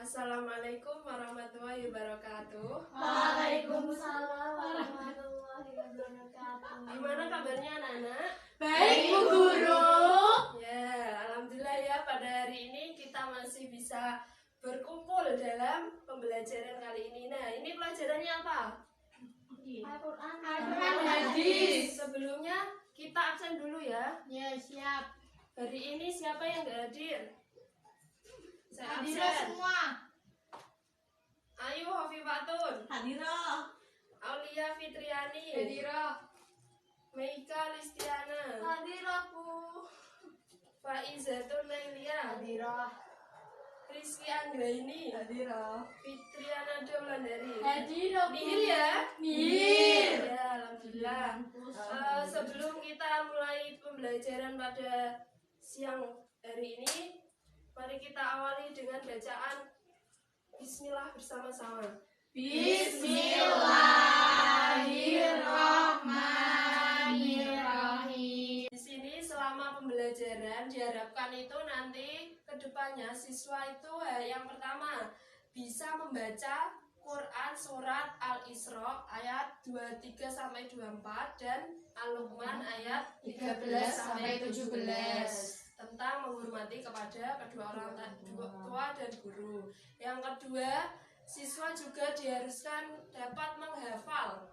Assalamualaikum warahmatullahi wabarakatuh. Waalaikumsalam warahmatullahi wabarakatuh. Gimana kabarnya anak-anak? Baik, Bu Guru. Ya, alhamdulillah ya pada hari ini kita masih bisa berkumpul dalam pembelajaran kali ini. Nah, ini pelajarannya apa? Al-Quran hadis. Sebelumnya kita absen dulu ya. Ya, siap. Hari ini siapa yang nggak hadir? Saya Hadir absen. semua. Ayu Hovifatun, Hadirah. Aulia Fitriani, Hadirah. Meika Listiana, Hadirah, Bu. Faizatun Nailia, Hadirah. Rizky Anggraini, Hadirah. Fitriana Daulandari. Hadirah, Bu. Nihil ya? Nihil. Ya, alhamdulillah. Sebelum kita mulai pembelajaran pada siang hari ini, mari kita awali dengan bacaan Bismillah bersama-sama. Bismillahirrahmanirrahim. Di sini selama pembelajaran diharapkan itu nanti kedepannya siswa itu yang pertama bisa membaca Quran surat Al-Isra ayat 23 sampai 24 dan Al-Luqman ayat 13 sampai 17 tentang menghormati kepada kedua orang tua dan guru. Yang kedua, siswa juga diharuskan dapat menghafal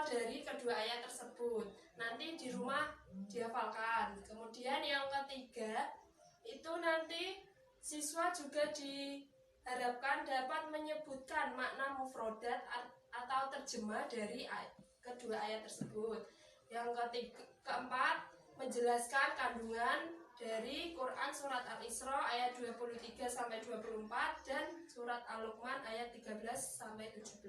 dari kedua ayat tersebut. Nanti di rumah dihafalkan. Kemudian yang ketiga, itu nanti siswa juga diharapkan dapat menyebutkan makna mufrodat atau terjemah dari kedua ayat tersebut. Yang keempat, menjelaskan kandungan dari Quran surat Al-Isra ayat 23 sampai 24 dan surat Al-Luqman ayat 13 sampai 17.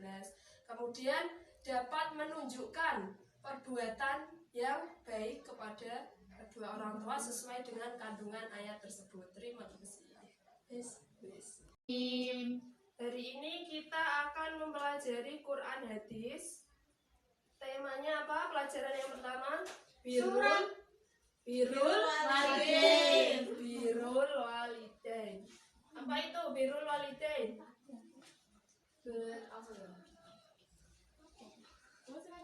Kemudian dapat menunjukkan perbuatan yang baik kepada kedua orang tua sesuai dengan kandungan ayat tersebut. Terima kasih. Hari ini kita akan mempelajari Quran hadis. Temanya apa? Pelajaran yang pertama, Birrul walidain. Apa itu birrul walidain?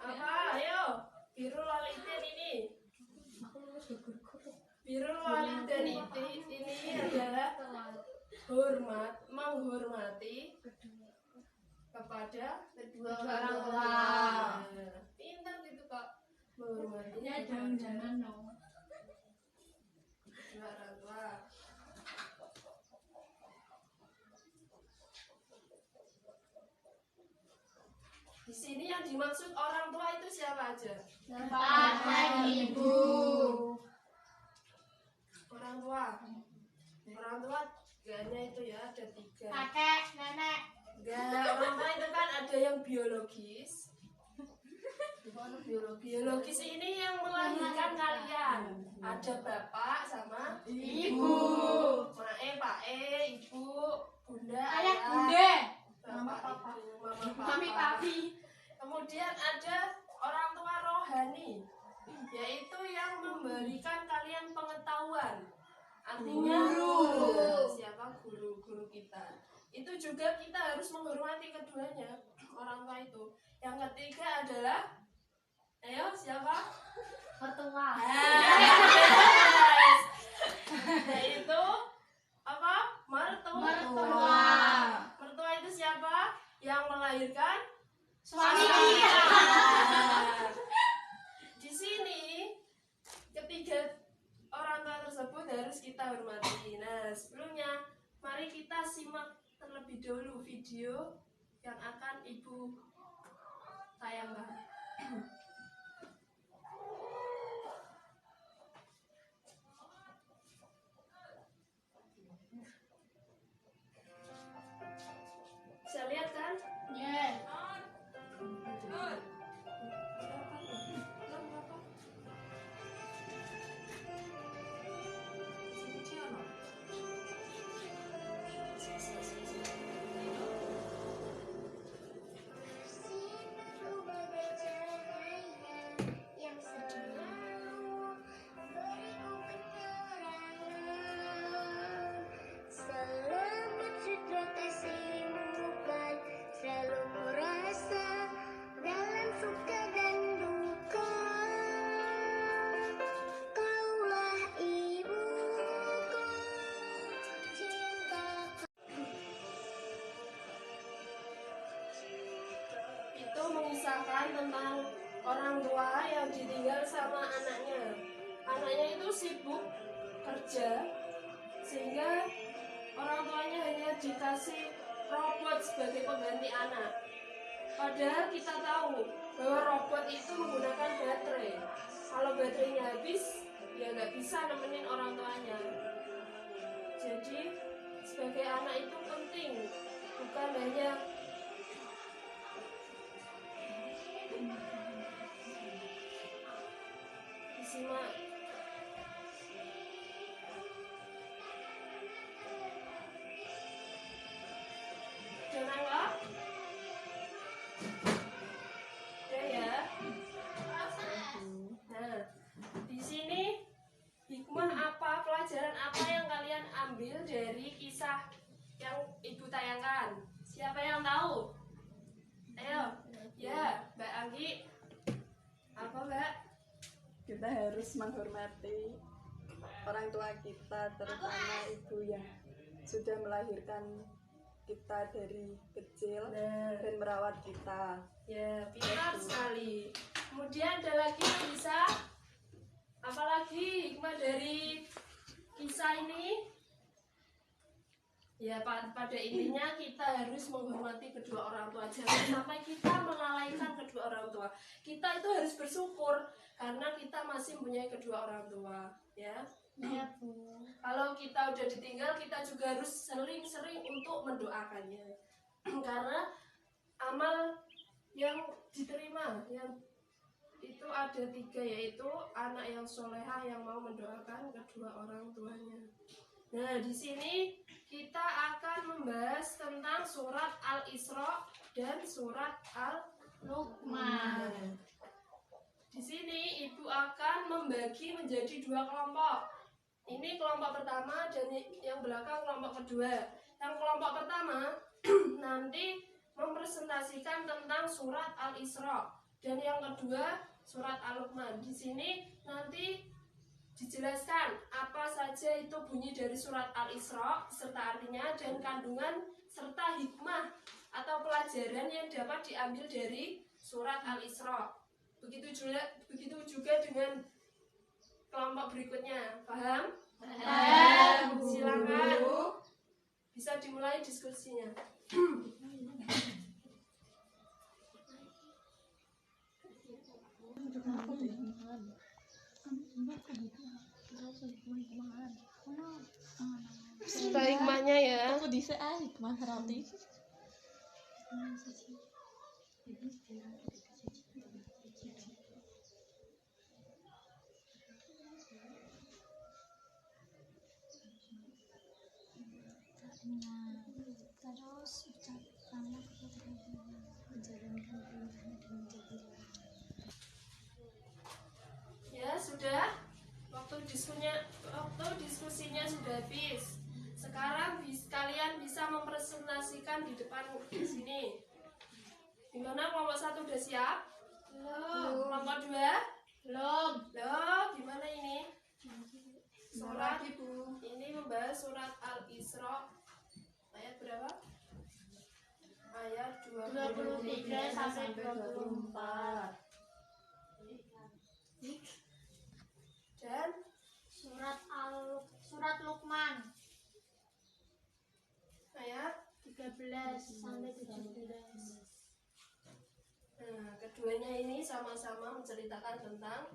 Apa? Ayo, birrul walidain ini. Birrul walidain ini adalah menghormati kepada kedua orang tua. Pintar gitu Kak. Menghormatinya Jangan-jangan dong. orang tua. Di sini yang dimaksud orang tua itu siapa aja? Bapak dan Ibu. Orang tua. Orang tua gaknya itu ya ada 3. Kakek, nenek. Enggak, orang tua itu kan ada yang biologis. Biologis ini yang melahirkan kalian. Ada bapak sama Ibu. Pak, ibu, bunda, Ayah, bunda. bapak, Papa. ibu, Mami, papa. papi. Kemudian ada orang tua rohani, yaitu yang memberikan kalian pengetahuan. Artinya Guru. Siapa guru kita. Itu juga kita harus menghormati keduanya, orang tua itu. Yang ketiga adalah, ayo siapa? Mertua. Yes. Yaitu apa? Mertua. Mertua itu siapa? Yang melahirkan Suami kita. kita. Di sini ketiga orang tua tersebut harus kita hormati. Nah, sebelumnya mari kita simak terlebih dahulu video yang akan Ibu tayangkan. Bisa lihat kan? Yes. tentang orang tua yang ditinggal sama anaknya. Anaknya itu sibuk kerja sehingga orang tuanya hanya dikasih robot sebagai pengganti anak. Padahal kita tahu bahwa robot itu menggunakan baterai. Kalau baterainya habis, ya nggak bisa nemenin orang tuanya. Jadi sebagai anak itu penting, bukan hanya disimak. Jangan nggak? Udah ya. Nah, di sini hikmah apa, pelajaran apa yang kalian ambil dari kisah yang ibu tayangkan? Siapa yang tahu? Ayo, ya, Mbak Anggi. Apa, Mbak? Kita harus menghormati orang tua kita, terutama ibu yang sudah melahirkan kita dari kecil Nah, dan merawat kita. ya, pintar sekali. Kemudian ada lagi yang bisa, apalagi hikmah dari kisah ini? Ya, pada intinya kita harus menghormati kedua orang tua. Jangan sampai kita melalaikan kedua orang tua. Kita itu harus bersyukur karena kita masih mempunyai kedua orang tua, ya. Iya, Bu. Kalau kita udah ditinggal, kita juga harus sering-sering untuk mendoakannya. Karena amal yang diterima, yang itu ada 3, yaitu anak yang soleha yang mau mendoakan kedua orang tuanya. Nah, di sini kita akan membahas tentang surat Al-Isra dan surat Luqman. Di sini ibu akan membagi menjadi 2 kelompok. Ini kelompok pertama dan yang belakang kelompok kedua. Yang kelompok pertama nanti mempresentasikan tentang surat Al-Isra dan yang kedua surat Al-Luqman. Di sini nanti dijelaskan apa saja itu bunyi dari surat Al-Isra serta artinya dan kandungan serta hikmah atau pelajaran yang dapat diambil dari surat Al-Isra. Begitu juga dengan kelompok berikutnya. Paham? Paham. Silakan. Bisa dimulai diskusinya. Serta hikmahnya ya. Aku bisa hikmah roti. Terus ucapannya menjalankan perintahnya dengan jujur. Ya, sudah. Waktu diskusinya sudah habis. Sekarang kalian bisa mempresentasikan di depan di sini. Gimana, kelompok 1 udah siap? Belum. Kelompok 2? Belum. Loh, gimana ini? Surat Ibu. ini membahas surat Al-Isra ayat berapa? Ayat 23 sampai 24. Dan surat Luqman ayat 13 sampai 17. nah, keduanya ini sama-sama menceritakan tentang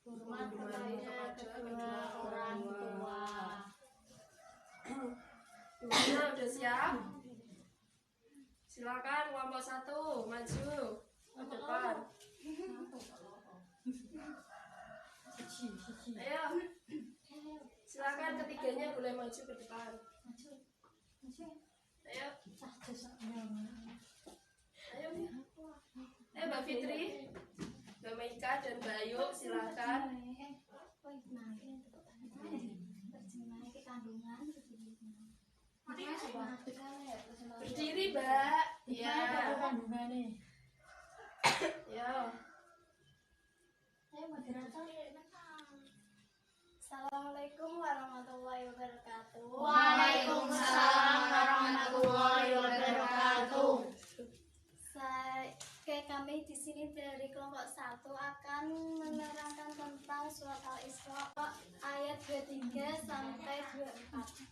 Hormat kepada kedua orang tua. gimana, udah siap? Silakan kelompok 1 maju ke depan. Ayo, silakan ketiganya boleh maju ke depan. Ayo, ayo, Mbak Fitri, Mbak Meika dan Mbak Ayu, silakan. Berdiri, Mbak. Ya. Ya. Assalamualaikum warahmatullahi wabarakatuh. Waalaikumsalam warahmatullahi wabarakatuh. Kami di sini dari A'udzu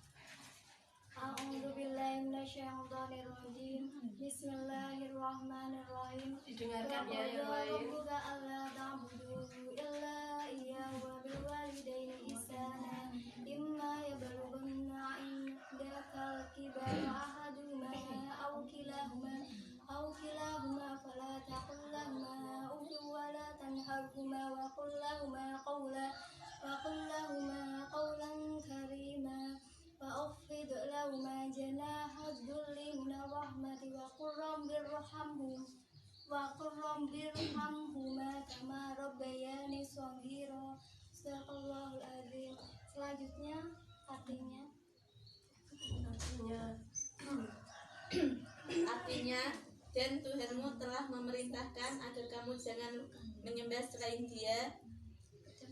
billahi minasyaitonir rajim. Bismillahirrahmanirrahim. Didengarkan ya yang lain. Rabbuka alla ta'budu illa iyyahu wa bil walidayni ihsana. Imma yablughanna 'indakal kibara ahaduhuma aw kilahuma fala taqul lahumā uff wa la tanharhumā wa qul lahumā qawlan karīmā. وأخفض لهما جناح الذل من الرحمة وقل رب ارحمهما كما ربياني صغيرا. Sadaqallahul Azim. Selanjutnya artinya Artinya, dan Tuhanmu telah memerintahkan agar kamu jangan menyembah selain Dia,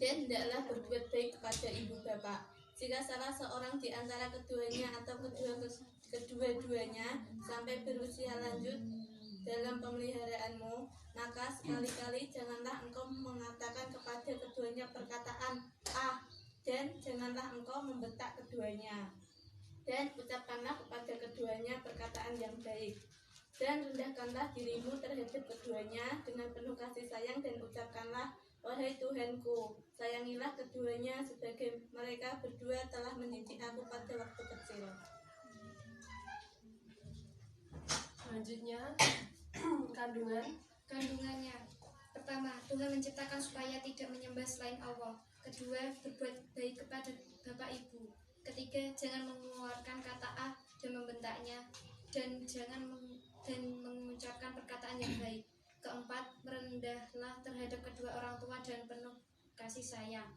dan hendaklah berbuat baik kepada ibu bapak. Jika salah seorang di antara keduanya atau kedua-duanya sampai berusia lanjut dalam pemeliharaanmu, maka sekali-kali janganlah engkau mengatakan kepada keduanya perkataan "ah", dan janganlah engkau membentak keduanya. Dan ucapkanlah kepada keduanya perkataan yang baik. Dan rendahkanlah dirimu terhadap keduanya dengan penuh kasih sayang dan ucapkanlah, "Wahai Tuhanku, sayangilah keduanya sebagai mereka berdua telah mendidik aku pada waktu kecil." Selanjutnya kandungannya. Pertama, Tuhan menciptakan supaya tidak menyembah selain Allah. Kedua, berbuat baik kepada bapak ibu. Ketiga, jangan mengeluarkan kata "ah" dan membentaknya, dan mengucapkan perkataan yang baik. Keempat, merendahlah terhadap kedua orang tua dan penuh kasih sayang.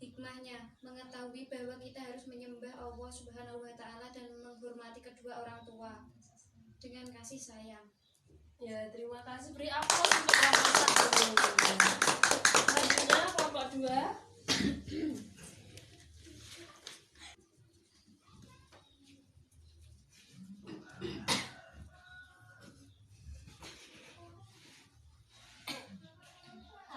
Hikmahnya, mengetahui bahwa kita harus menyembah Allah Subhanahu wa Ta'ala dan menghormati kedua orang tua dengan kasih sayang. Ya, terima kasih. Beri aplaus untuk kelompok 1. Selanjutnya kelompok 2.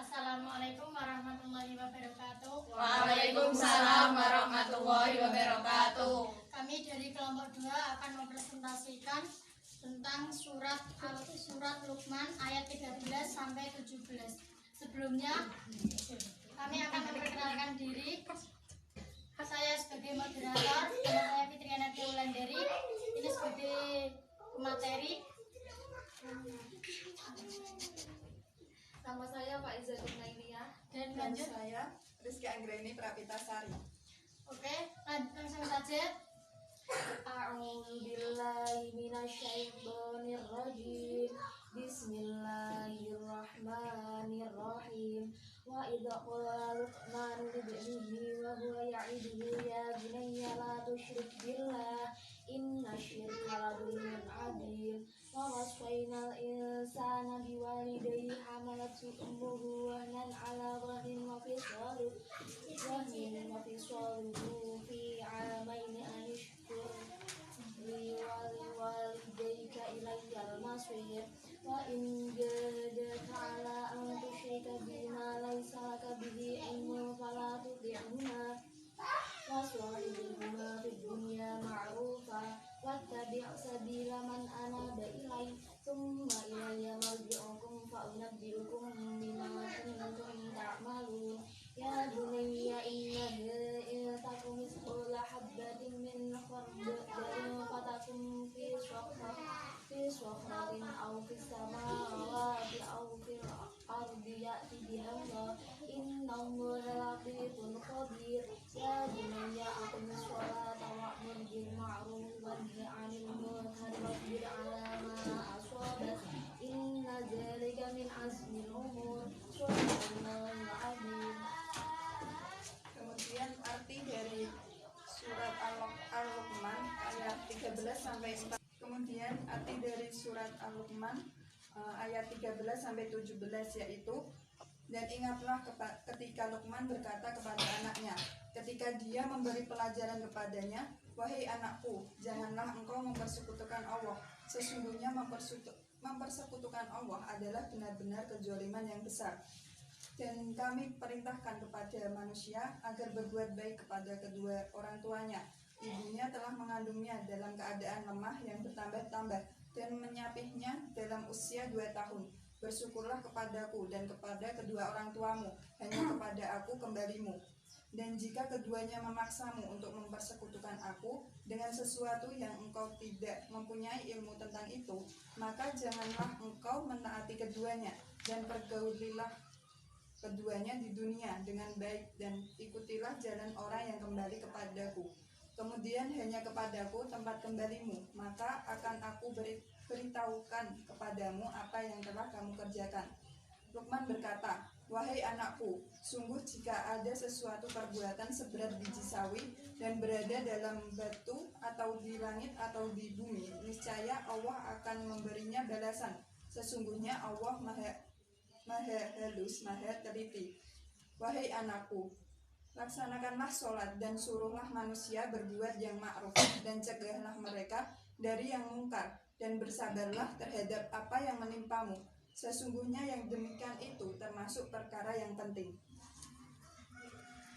Assalamualaikum warahmatullahi wabarakatuh. Waalaikumsalam warahmatullahi wabarakatuh. Kami dari kelompok 2 akan mempresentasikan tentang surat Luqman ayat 13 sampai 17. Sebelumnya kami akan memperkenalkan diri. Saya sebagai moderator, nama saya Fitriana Wulandari. Ini sebagai pemateri. Nama saya Pak Izzatul Nailia. Dan Dan lanjut. saya Rizky Anggreni Prapitasari. Oke, langsung saja. A'udzu billahi minasyaitonir rajim. Bismillahirrahmanirrahim. Wa idza qala Luqman libnihi wa huwa ya'iduhu ya bunayya la tusyrik billah inna syirka la dzulmun 'adzim. Wa wasaynal insana biwalidayhi hamalathu ummuhu wahnan 'ala wahnin wa fisaluhu fi 'amaini an yashkur li walidayka ilayyal masir. Wa in jahadaka 'ala an tusyrika bima laysa laka bihi 'ilmun fala tuti'huma wa sahibuhuma fid dunya ma'rufa wattabi' sabila man anaba ilayya thumma ilayya marji'ukum fa unabbi'ukum bima kuntum ta'malun. Ya bunayya innaha in takum mithqala habatin min khardalin fatakun fi sakhratin aw fis samawati aw fil ardi ya'ti bihamdih innallaha latifun khabir. Ya bunayya aqimis sholata wa'mur bil ma'ruf wanha 'anil munkar wasbir 'ala ma asabak inna dzalika min azmil umur. Shadaqallahul 'azim. Kemudian arti dari surat Al-Luqman ayat 13 sampai 4. Kemudian arti dari surat Al-Luqman ayat 13 sampai 17 yaitu, dan ingatlah ketika Luqman berkata kepada anaknya ketika dia memberi pelajaran kepadanya, "Wahai anakku, janganlah engkau mempersekutukan Allah. Sesungguhnya mempersekutukan Allah adalah benar-benar kezaliman yang besar." Dan kami perintahkan kepada manusia agar berbuat baik kepada kedua orang tuanya. Ibunya telah mengandungnya dalam keadaan lemah yang bertambah-tambah dan menyapihnya dalam usia 2 tahun. Bersyukurlah kepadaku dan kepada kedua orang tuamu, hanya kepada aku kembalimu. Dan jika keduanya memaksamu untuk mempersekutukan aku dengan sesuatu yang engkau tidak mempunyai ilmu tentang itu, maka janganlah engkau menaati keduanya, dan pergaulilah keduanya di dunia dengan baik, dan ikutilah jalan orang yang kembali kepadaku. Kemudian hanya kepadaku tempat kembalimu, maka akan aku beritahukan kepadamu apa yang telah kamu kerjakan. Luqman berkata, wahai anakku, sungguh jika ada sesuatu perbuatan seberat biji sawi dan berada dalam batu atau di langit atau di bumi, niscaya Allah akan memberinya balasan. Sesungguhnya Allah maha halus, maha teliti. Wahai anakku, laksanakanlah sholat dan suruhlah manusia berbuat yang ma'ruf, dan cegahlah mereka dari yang mungkar, dan bersabarlah terhadap apa yang menimpamu. Sesungguhnya yang demikian itu termasuk perkara yang penting.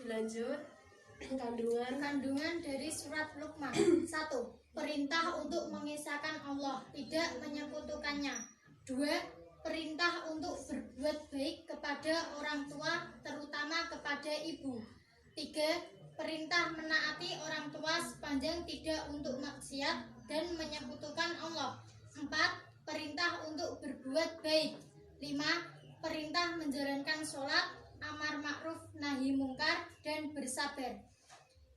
Lanjut. Kandungan dari surat Luqman. 1. Perintah untuk mengisahkan Allah, tidak menyekutukannya. 2. Perintah untuk berbuat baik kepada orang tua, terutama kepada ibu. 3. Perintah menaati orang tua sepanjang tidak untuk maksiat dan menyekutukan Allah. 4. Perintah untuk berbuat baik. 5. Perintah menjalankan sholat, amar ma'ruf nahi mungkar, dan bersabar.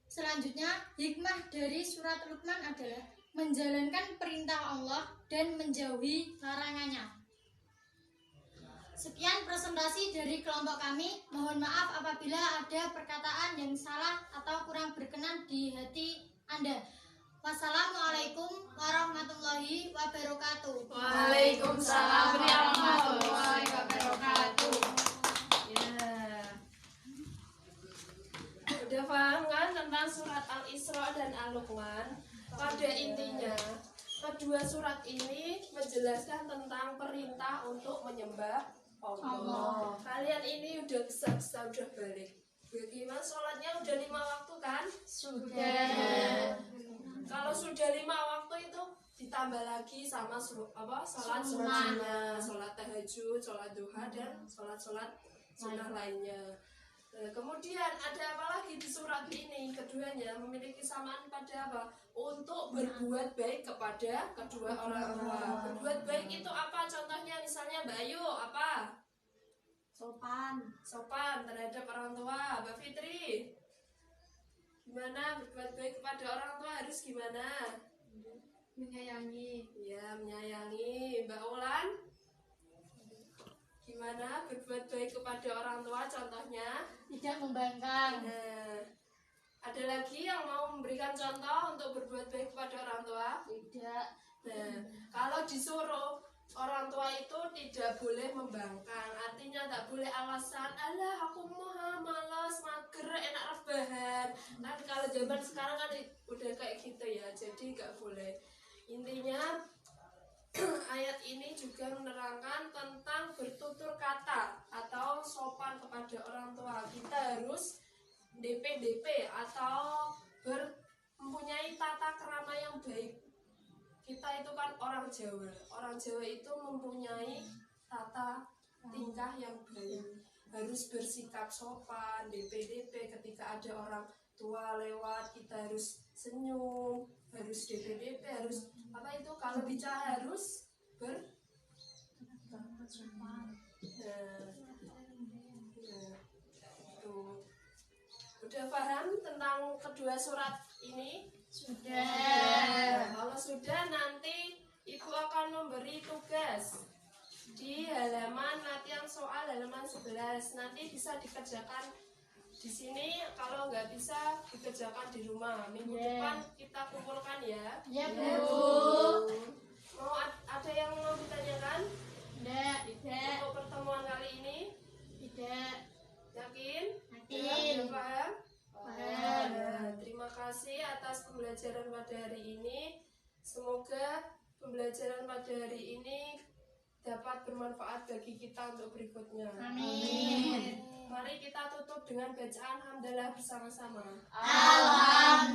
Selanjutnya, hikmah dari surat Luqman adalah menjalankan perintah Allah dan menjauhi larangannya. Sekian presentasi dari kelompok kami. Mohon maaf apabila ada perkataan yang salah atau kurang berkenan di hati Anda. Wassalamualaikum warahmatullahi wabarakatuh. Waalaikumsalam warahmatullahi wabarakatuh. Ya. Udah paham kan tentang surat Al-Isra dan Al-Luqman? Pada intinya, kedua surat ini menjelaskan tentang perintah untuk menyembah Allah. Kalian ini udah bisa udah balik. Bagaimana sholatnya udah 5 waktu kan? Sudah. Kalau sudah 5 waktu itu ditambah lagi sama sholat sunnahnya, sholat tahajud, sholat duha, dan sholat sunnah lainnya. Kemudian ada apa lagi di surat ini? Keduanya memiliki kesamaan pada apa? Untuk berbuat baik kepada kedua orang tua. Berbuat baik itu apa? Contohnya misalnya Mbak Ayu apa? Sopan terhadap orang tua. Mbak Fitri, gimana berbuat baik kepada orang tua harus gimana? Menyayangi. Ya, menyayangi. Mbak Ulan, gimana berbuat baik kepada orang tua? Contohnya Tidak membangkang. nah, ada lagi yang mau memberikan contoh untuk berbuat baik kepada orang tua? Tidak. Nah, kalau disuruh orang tua itu tidak boleh membangkang, artinya tak boleh alasan, alah aku mau malas, mager, enak rebahan. Kan kalau zaman sekarang kan udah kayak gitu ya, jadi nggak boleh. Intinya ayat ini juga menerangkan tentang bertutur kata atau sopan kepada orang tua. Kita harus DP atau mempunyai tata krama yang baik. Kita itu kan orang Jawa. Orang Jawa itu mempunyai tata tingkah yang baik. Harus bersikap sopan, DP ketika ada orang tua lewat, kita harus senyum, harus DP, harus apa itu kalau bicara harus Udah paham tentang kedua surat ini? Sudah. Kalau sudah, nanti ibu akan memberi tugas di halaman latihan soal halaman 11. Nanti bisa dikerjakan di sini, kalau nggak bisa dikerjakan di rumah. Minggu depan kita kumpulkan ya. Ya, Bu. Mau ada yang mau ditanyakan? Tidak. Untuk pertemuan kali ini? Tidak. Yakin? Yakin. Sudah paham? Paham. Nah, terima kasih atas pembelajaran pada hari ini. Semoga pembelajaran pada hari ini dapat bermanfaat bagi kita untuk berikutnya. Amin. Mari kita tutup dengan bacaan hamdalah bersama-sama. Alhamdulillah.